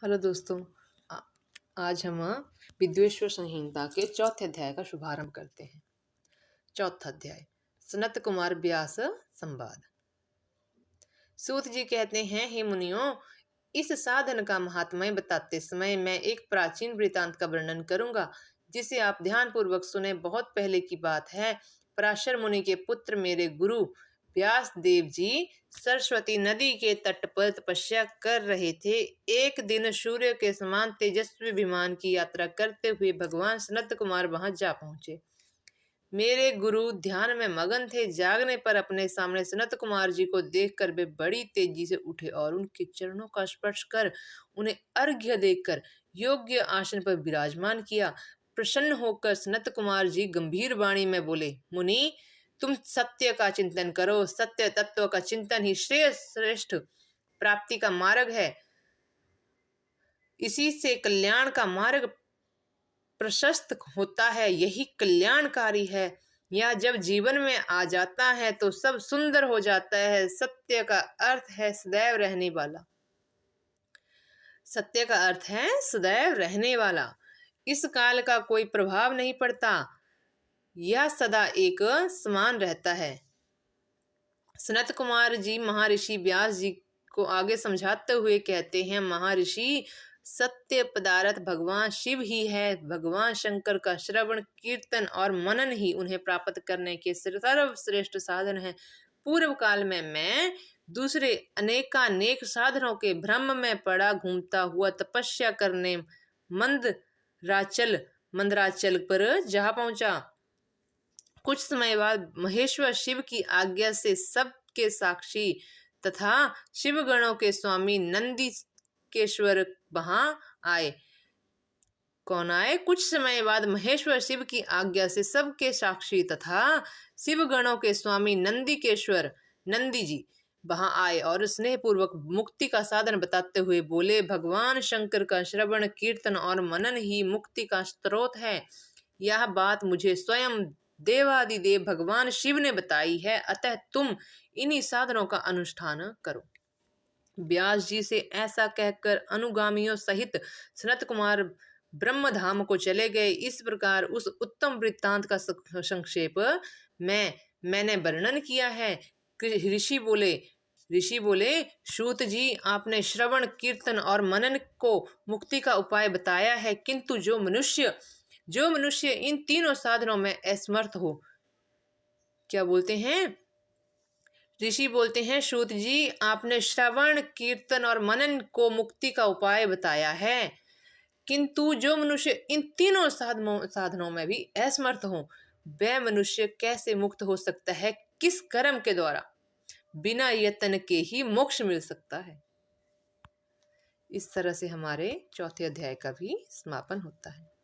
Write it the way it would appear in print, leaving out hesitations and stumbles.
Hello दोस्तों। आ- आज हम विद्वेश्वर संहिता के चौथे अध्याय का शुभारंभ करते हैं। चौथा अध्याय, सनत कुमार व्यास संवाद। सूत जी कहते हैं, हे मुनियों, इस साधन का महात्म्य बताते समय मैं एक प्राचीन वृतांत का वर्णन करूंगा, जिसे आप ध्यान पूर्वक सुने। बहुत पहले की बात है। पराशर मुनि के पुत्र मेरे गुरु व्यास देव जी सरस्वती नदी के तट पर तपस्या कर रहे थे। एक दिन सूर्य के समान तेजस्वी विमान की यात्रा करते हुए भगवान सनत कुमार वहां जा पहुंचे। मेरे गुरु ध्यान में मगन थे। जागने पर अपने सामने सनत कुमार जी को देखकर वे बड़ी तेजी से उठे और उनके चरणों का स्पर्श कर उन्हें अर्घ्य देकर योग्य आसन पर विराजमान किया। प्रसन्न होकर सनत कुमार जी गंभीर वाणी में बोले, मुनि, तुम सत्य का चिंतन करो। सत्य तत्व का चिंतन ही श्रेष्ठ प्राप्ति का मार्ग है। इसी से कल्याण का मार्ग प्रशस्त होता है। यही कल्याणकारी है। यह जब जीवन में आ जाता है तो सब सुंदर हो जाता है। सत्य का अर्थ है सदैव रहने वाला। सत्य का अर्थ है सदैव रहने वाला। इस काल का कोई प्रभाव नहीं पड़ता। यह सदा एक समान रहता है। सनत कुमार जी महर्षि व्यास जी को आगे समझाते हुए कहते हैं, महर्षि, सत्य पदार्थ भगवान शिव ही है। भगवान शंकर का श्रवण, कीर्तन और मनन ही उन्हें प्राप्त करने के सर्वश्रेष्ठ साधन है। पूर्व काल में मैं दूसरे अनेकानेक साधनों के भ्रम में पड़ा घूमता हुआ तपस्या करने मंदराचल पर जा पहुंचा। कुछ समय बाद महेश्वर शिव की आज्ञा से सबके साक्षी तथा शिवगणों के स्वामी नंदीकेश्वर वहां आए। कौन आए? कुछ समय बाद महेश्वर शिव की आज्ञा से सबके साक्षी तथा शिवगणों के स्वामी नंदीकेश्वर नंदी जी वहां आए और स्नेहपूर्वक मुक्ति का साधन बताते हुए बोले, भगवान शंकर का श्रवण, कीर्तन और मनन ही मुक्ति का स्रोत है। यह बात मुझे स्वयं देवादिदेव भगवान शिव ने बताई है। अतः तुम इन्हीं साधनों का अनुष्ठान करो। व्यास जी से ऐसा कहकर अनुगामियों सहित सनत कुमार ब्रह्मधाम को चले गए। इस प्रकार उस उत्तम वृत्तांत का संक्षेप मैंने वर्णन किया है। ऋषि बोले, सूत जी, आपने श्रवण, कीर्तन और मनन को मुक्ति का उपाय बताया है, किंतु जो मनुष्य इन तीनों साधनों में असमर्थ हो। क्या बोलते हैं? ऋषि बोलते हैं, सूत जी, आपने श्रवण, कीर्तन और मनन को मुक्ति का उपाय बताया है, किंतु जो मनुष्य इन तीनों साधनों में भी असमर्थ हो, वह मनुष्य कैसे मुक्त हो सकता है? किस कर्म के द्वारा? बिना यत्न के ही मोक्ष मिल सकता है। इस तरह से हमारे चौथे अध्याय का भी समापन होता है।